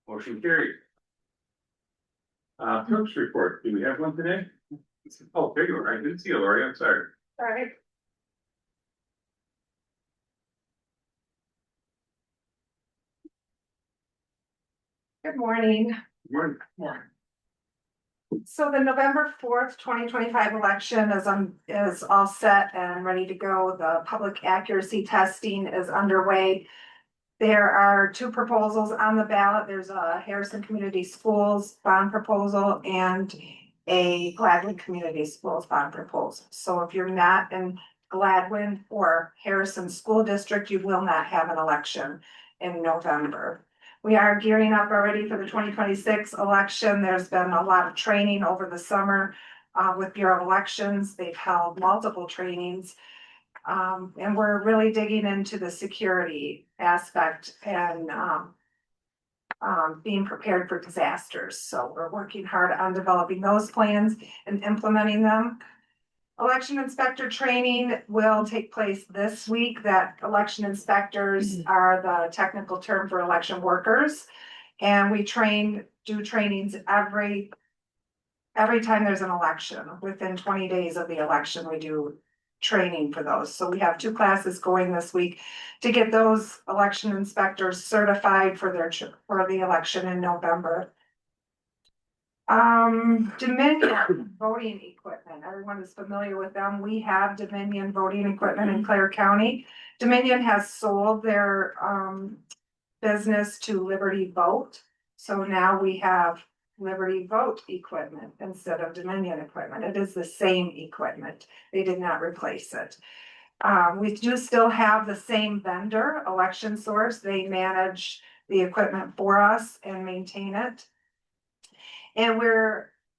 Motion carried. Clerk's report. Do we have one today? Oh, there you are. I didn't see you, Lori. I'm sorry. Sorry. Good morning. Good morning. Morning. So the November 4th, 2025 election is all set and ready to go. The public accuracy testing is underway. There are two proposals on the ballot. There's a Harrison Community Schools bond proposal and a Gladwin Community Schools bond proposal. So if you're not in Gladwin or Harrison School District, you will not have an election in November. We are gearing up already for the 2026 election. There's been a lot of training over the summer with Bureau of Elections. They've held multiple trainings. And we're really digging into the security aspect and being prepared for disasters. So we're working hard on developing those plans and implementing them. Election inspector training will take place this week. That election inspectors are the technical term for election workers. And we do trainings every time there's an election. Within 20 days of the election, we do training for those. So we have two classes going this week to get those election inspectors certified for the election in November. Dominion voting equipment. Everyone is familiar with them. We have Dominion voting equipment in Clare County. Dominion has sold their business to Liberty Vote. So now we have Liberty Vote equipment instead of Dominion equipment. It is the same equipment. They did not replace it. We do still have the same vendor, Election Source. They manage the equipment for us and maintain it. And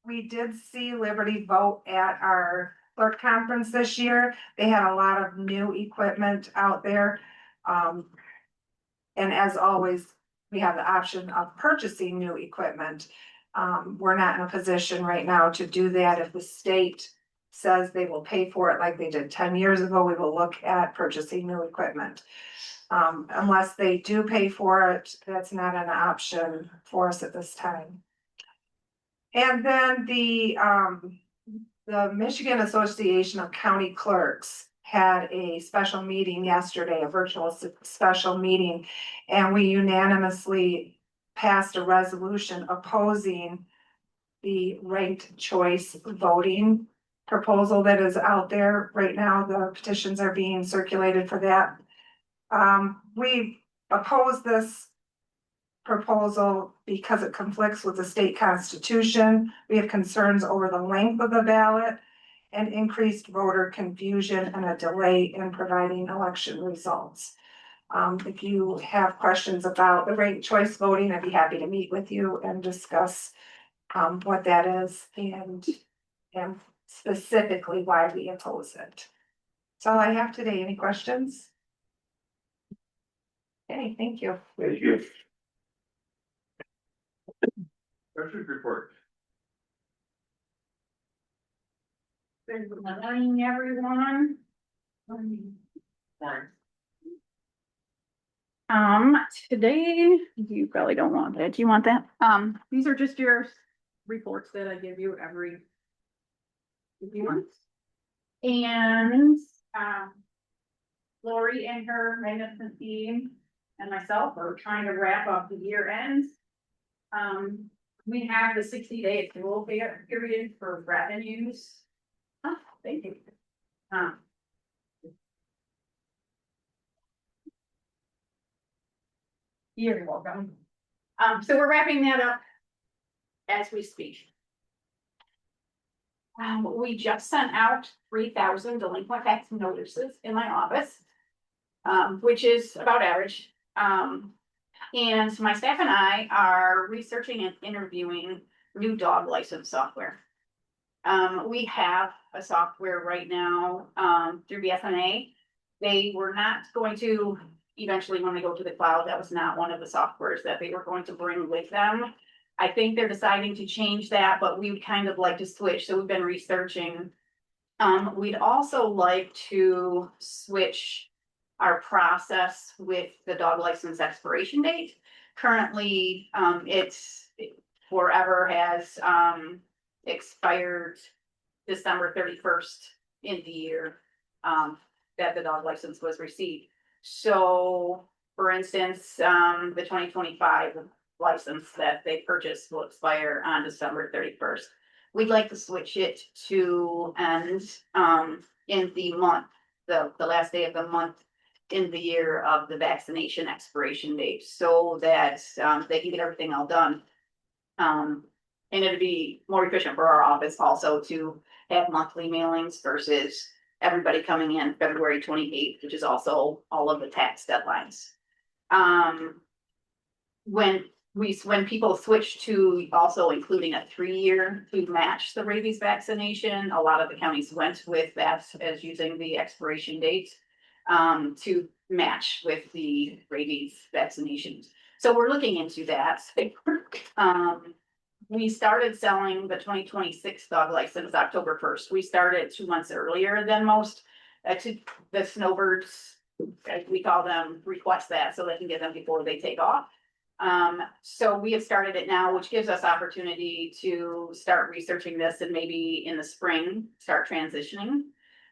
we did see Liberty Vote at our clerk conference this year. They had a lot of new equipment out there. And as always, we have the option of purchasing new equipment. We're not in a position right now to do that. If the state says they will pay for it like they did 10 years ago, we will look at purchasing new equipment. Unless they do pay for it, that's not an option for us at this time. And then the Michigan Association of County Clerks had a special meeting yesterday, a virtual special meeting, and we unanimously passed a resolution opposing the ranked choice voting proposal that is out there right now. The petitions are being circulated for that. We oppose this proposal because it conflicts with the state constitution. We have concerns over the length of the ballot and increased voter confusion and a delay in providing election results. If you have questions about the ranked choice voting, I'd be happy to meet with you and discuss what that is and specifically why we oppose it. That's all I have today. Any questions? Okay, thank you. Thank you. Treasurer's report. Good morning, everyone. Today, you probably don't want that. Do you want that? These are just your reports that I give you every few months. And, Lori and her magnificent team and myself are trying to wrap up the year end. We have the 60-day accrual period for revenues. Oh, thank you. You're welcome. So we're wrapping that up as we speak. We just sent out 3,000 delinquent tax notices in my office, which is about average. And my staff and I are researching and interviewing new dog license software. We have a software right now through BSNA. They were not going to eventually, when they go to the cloud, that was not one of the softwares that they were going to bring with them. I think they're deciding to change that, but we would kind of like to switch. So we've been researching. We'd also like to switch our process with the dog license expiration date. Currently, it's forever has expired December 31st in the year that the dog license was received. So, for instance, the 2025 license that they purchased will expire on December 31st. We'd like to switch it to end in the month, the last day of the month in the year of the vaccination expiration date, so that they can get everything all done. And it'd be more efficient for our office also to have monthly mailings versus everybody coming in February 28th, which is also all of the tax deadlines. When people switch to also including a 3-year to match the rabies vaccination, a lot of the counties went with that as using the expiration date to match with the rabies vaccinations. So we're looking into that. We started selling the 2026 dog license October 1st. We started 2 months earlier than most. To the snowbirds, as we call them, request that so they can get them before they take off. So we have started it now, which gives us opportunity to start researching this and maybe in the spring start transitioning.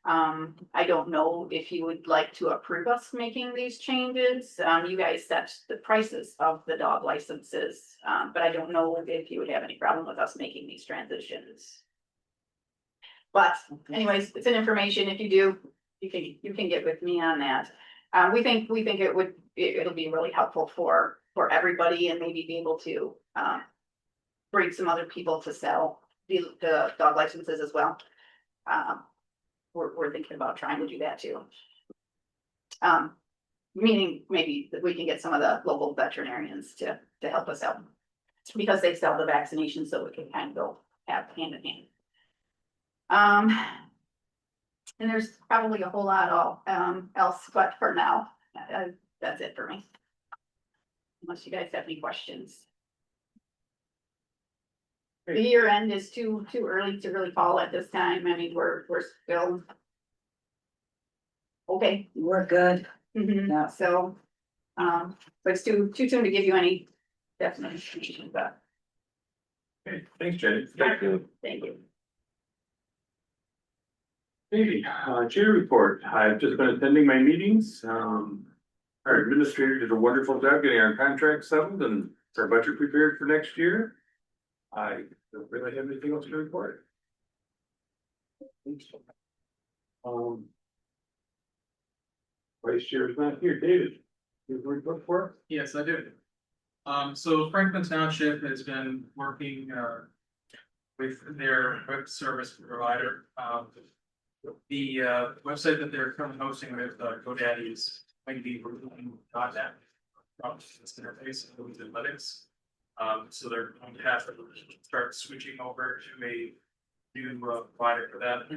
I don't know if you would like to approve us making these changes. You guys set the prices of the dog licenses, but I don't know if you would have any problem with us making these transitions. But anyways, it's an information. If you do, you can get with me on that. We think it'll be really helpful for everybody and maybe be able to bring some other people to sell the dog licenses as well. We're thinking about trying to do that too. Meaning maybe that we can get some of the local veterinarians to help us out because they sell the vaccination, so we can kind of go have hand in hand. And there's probably a whole lot else, but for now, that's it for me. unless you guys have any questions. The year end is too early to really call at this time. I mean, we're still. Okay. We're good. Yeah. So, but it's too soon to give you any definite information, but Okay, thanks, Jenny. thank you. Hey, chair report. I've just been attending my meetings. Our administrator did a wonderful job getting our contract settled and our budget prepared for next year. I don't really have anything else to report. Vice chair is not here. David, you have a report for us? Yes, I do. So Franklin Township has been working, with their web service provider. The website that they're currently hosting with GoDaddy is going to be .net. This interface and with analytics. So they're going to have to start switching over to a new provider for that.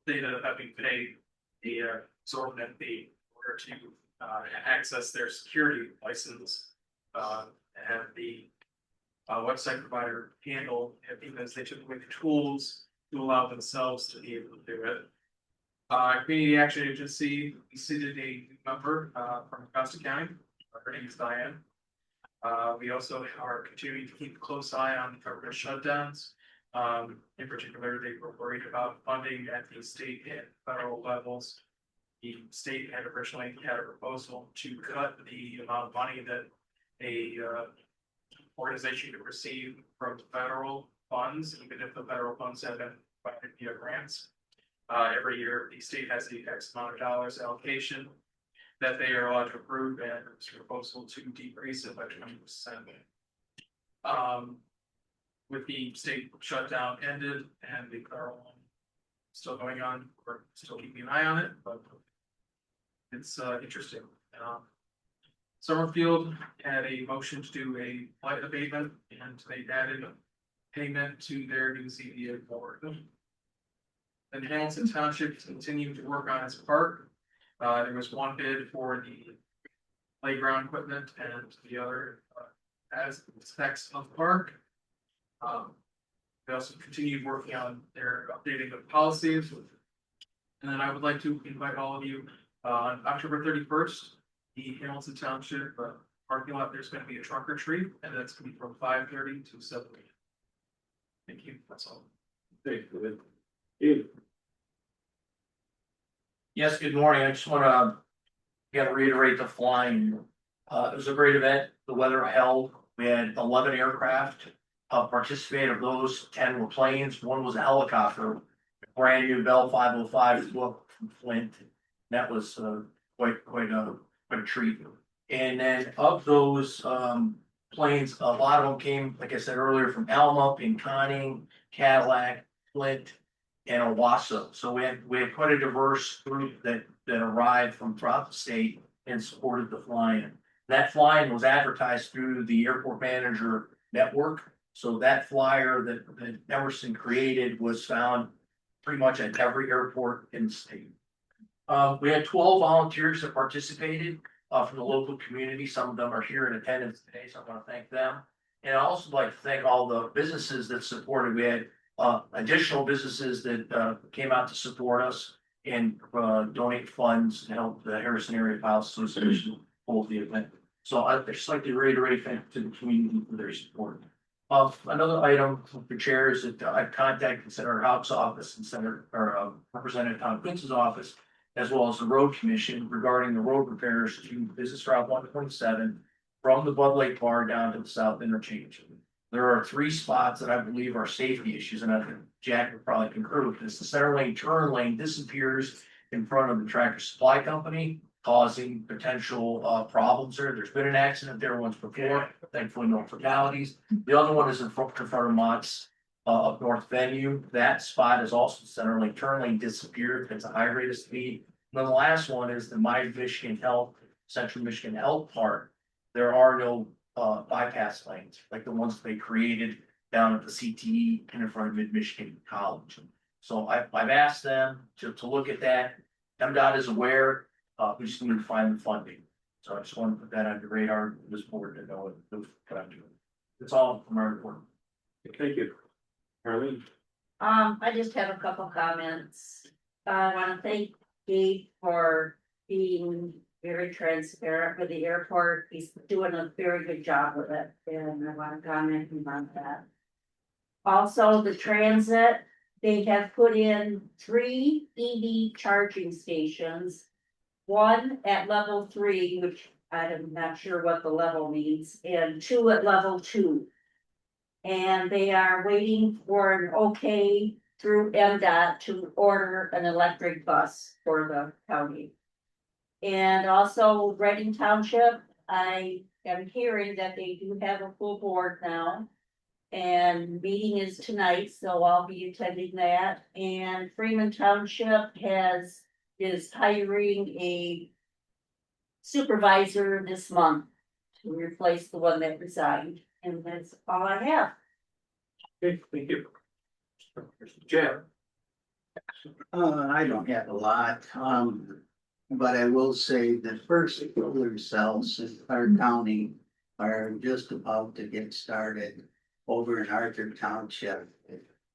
They ended up having to pay the exorbitant fee in order to access their security license. Have the website provider handle it because they took away the tools to allow themselves to be able to do it. Community Action Agency, we seated a new member from Augusta County. Her name is Diane. We also are continuing to keep a close eye on government shutdowns. In particular, they were worried about funding at the state and federal levels. The state had originally had a proposal to cut the amount of money that a organization could receive from federal funds, even if the federal funds have been provided via grants. Every year, the state has the X amount of dollars allocation that they are allowed to approve, and it's a proposal to decrease it by 20%. With the state shutdown ended and the federal one still going on, we're still keeping an eye on it, but it's interesting. Summerfield had a motion to do a blight abatement, and they added a payment to their new ZBA board. And Hamilton Township continued to work on its park. There was one bid for the playground equipment and the other as specs of the park. They also continued working on their updating of policies. And then I would like to invite all of you on October 31st, the Hamilton Township parking lot, there's going to be a trunk or treat, and that's going to be from 5:30 to 7. Thank you, that's all. Thanks, David. Yes, good morning. I just wanna again reiterate the flying. It was a great event. The weather held. We had 11 aircraft participate. Of those, 10 were planes. One was a helicopter. Brand new Bell 505 flew up from Flint. That was quite a treat. And then of those planes, a lot of them came, like I said earlier, from Alma, Pinconning, Cadillac, Flint, and Owasso. So we had quite a diverse group that arrived from throughout the state and supported the flying. That flying was advertised through the airport manager network. So that flyer that Emerson created was found pretty much at every airport in the state. We had 12 volunteers that participated from the local community. Some of them are here in attendance today, so I want to thank them. And I also like to thank all the businesses that supported. We had additional businesses that came out to support us and donate funds to help the Harrison Area Pilots Association hold the event. So I'd just like to reiterate thanks to the community for their support. Another item for chair is that I've contacted Senator Hobbs' office and Representative Tom Quince's office, as well as the road commission regarding the road repairs to Business Route 127 from the Bud Lake Bar down to the South Interchange. There are 3 spots that I believe are safety issues, and I think Jack would probably concur with this. The center lane turn lane disappears in front of the Tractor Supply Company, causing potential problems there. There's been an accident there once before, thankfully no fatalities. The other one is in front of Mott's up North Venue. That spot is also center lane turn lane disappeared. It's a high rate of speed. And then the last one is the My Michigan Health, Central Michigan Health Park. There are no bypass lanes like the ones they created down at the CTE and in front of Mid-Michigan College. So I've asked them to look at that. MDOT is aware. We just need to find the funding. So I just wanted to put that on your radar, this board to know what I'm doing. That's all from our report. Thank you. Harleen? I just have a couple comments. I wanna thank Gabe for being very transparent with the airport. He's doing a very good job with it, and I wanna comment on that. Also, the transit, they have put in 3 EV charging stations. One at level 3, which I'm not sure what the level means, and 2 at level 2. And they are waiting for an okay through MDOT to order an electric bus for the county. And also Reading Township, I am hearing that they do have a full board now. And meeting is tonight, so I'll be attending that. And Freeman Township is hiring a supervisor this month to replace the one that resigned, and that's all I have. Okay, thank you. Jan? I don't have a lot, but I will say the first solar cells in our county are just about to get started over in Arthur Township.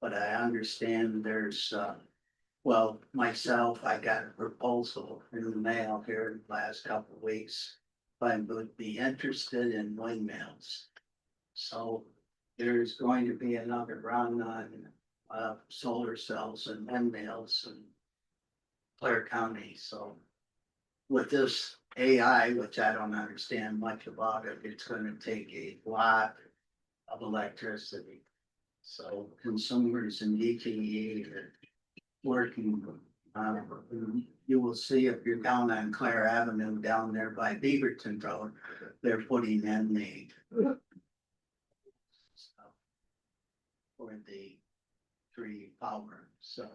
But I understand there's, well, myself, I got a proposal in the mail here in the last couple of weeks. If I would be interested in windmills. So there's going to be another run on solar cells and windmills in Clare County, so. With this AI, which I don't understand much about it, it's gonna take a lot of electricity. So consumers in DTE are working, you will see if you're down on Clare Avenue down there by Beaverton Road, they're putting in the for the tree power. So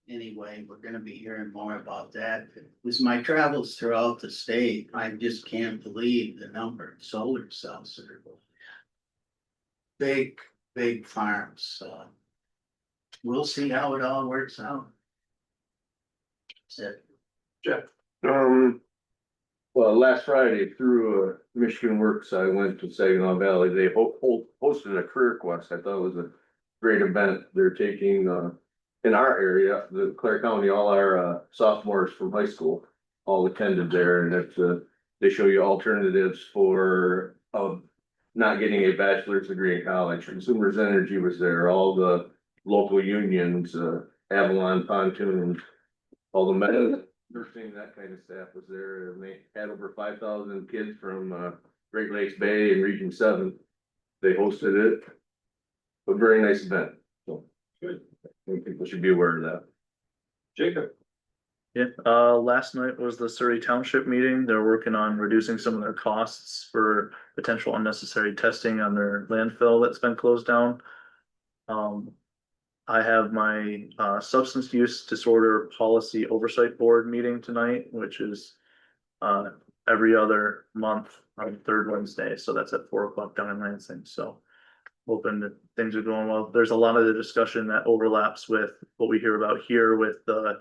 anyway, we're gonna be hearing more about that. With my travels throughout the state, I just can't believe the number of solar cells that are going. Big farms, we'll see how it all works out. That's it. Jeff? Well, last Friday through Michigan Works, I went to Saginaw Valley. They hosted a career quest. I thought it was a great event. They're taking in our area, the Clare County, all our sophomores from high school all attended there, and it's they show you alternatives for not getting a bachelor's degree in college. Consumers Energy was there, all the local unions, Avalon Pontoon, all the nursing, that kind of staff was there, and they had over 5,000 kids from Great Lakes Bay and Region 7. They hosted it. A very nice event, so Good. I think people should be aware of that. Jacob? Yeah, last night was the Surrey Township meeting. They're working on reducing some of their costs for potential unnecessary testing on their landfill that's been closed down. I have my substance use disorder policy oversight board meeting tonight, which is every other month on the third Wednesday. So that's at 4 o'clock down in Lansing. So hoping that things are going well. There's a lot of the discussion that overlaps with what we hear about here with the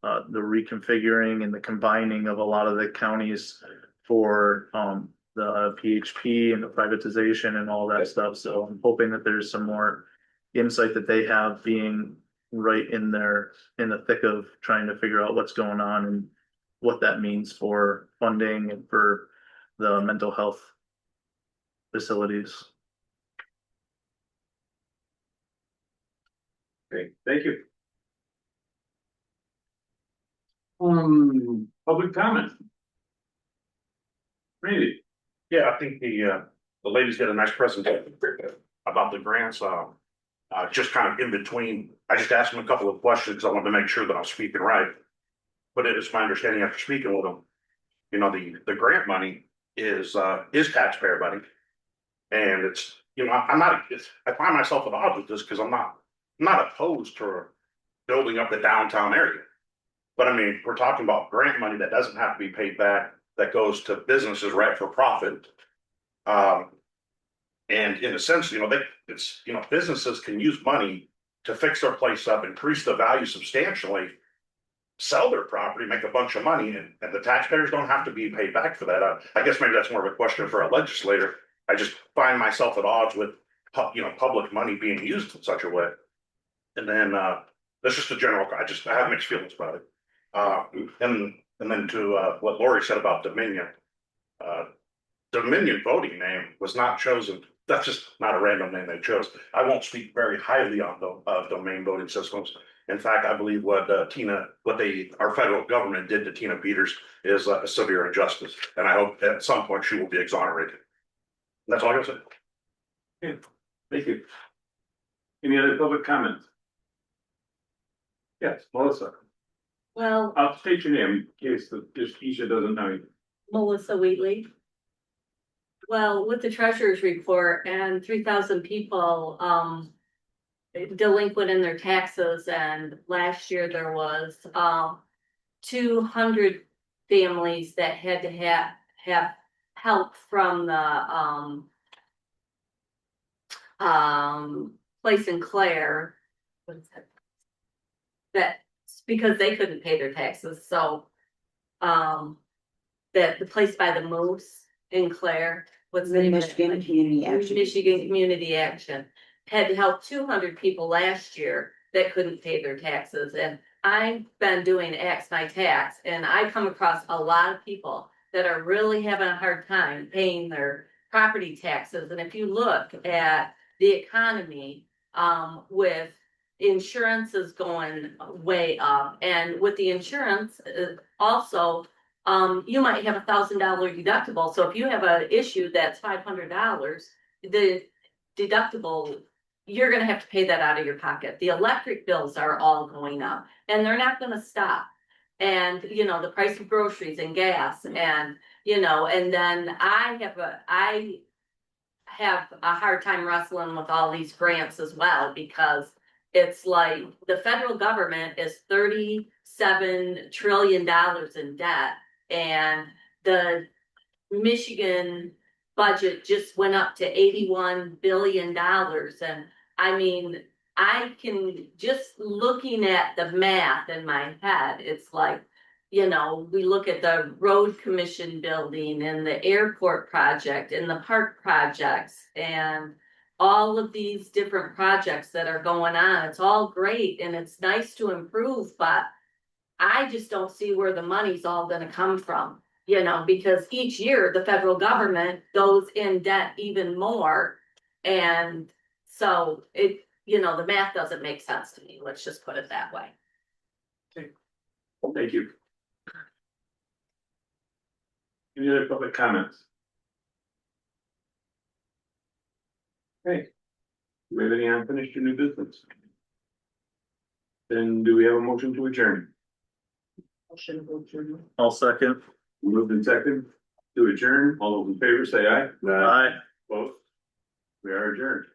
reconfiguring and the combining of a lot of the counties for the PHP and the privatization and all that stuff. So I'm hoping that there's some more insight that they have, being right in the thick of trying to figure out what's going on and what that means for funding and for the mental health facilities. Okay, thank you. Public comment. Randy? Yeah, I think the ladies did a nice presentation about the grants, just kind of in between. I just asked them a couple of questions because I wanted to make sure that I was speaking right. But it is my understanding after speaking with them, you know, the grant money is taxpayer money. And it's, you know, I find myself at odds with this because I'm not opposed to building up the downtown area. But I mean, we're talking about grant money that doesn't have to be paid back, that goes to businesses right for profit. And in a sense, you know, businesses can use money to fix their place up, increase the value substantially. sell their property, make a bunch of money, and the taxpayers don't have to be paid back for that. I guess maybe that's more of a question for a legislator. I just find myself at odds with, public money being used in such a way. And then, that's just a general, I have mixed feelings about it. And then to, what Lori said about Dominion. Dominion voting name was not chosen. That's just not a random name they chose. I won't speak very highly on the domain voting systems. In fact, I believe what our federal government did to Tina Peters is a severe injustice, and I hope at some point she will be exonerated. That's all I gotta say. Okay, thank you. Any other public comments? Yes, Melissa, Well, I'll state your name in case just Keisha doesn't know you. Melissa Wheatley. Well, with the treasurer's report and 3,000 people, delinquent in their taxes, and last year there was, 200 families that had to have help from the, place in Clare. What is that? That's because they couldn't pay their taxes, so, that the place by the Moose in Clare, what's the name of it? Michigan Community Action. Michigan Community Action had to help 200 people last year that couldn't pay their taxes, and I've been doing Ask My Tax, and I come across a lot of people that are really having a hard time paying their property taxes. And if you look at the economy, with insurance is going way up, and with the insurance, also, you might have $1,000 deductible. So if you have an issue that's $500, the deductible, you're gonna have to pay that out of your pocket. The electric bills are all going up, and they're not gonna stop. And, the price of groceries and gas, and, and then I have a hard time wrestling with all these grants as well, because it's like the federal government is $37 trillion in debt, and the Michigan budget just went up to $81 billion. And I mean, I can, just looking at the math in my head, it's like, we look at the road commission building and the airport project and the park projects and all of these different projects that are going on. It's all great and it's nice to improve, but I just don't see where the money's all gonna come from, because each year the federal government goes in debt even more. And so the math doesn't make sense to me. Let's just put it that way. Thank you. Any other public comments? Okay. Do we have any unfinished or new business? Then do we have a motion to adjourn? I'll second. Moved in second to adjourn. All those in favor say aye. Aye. Both. We are adjourned.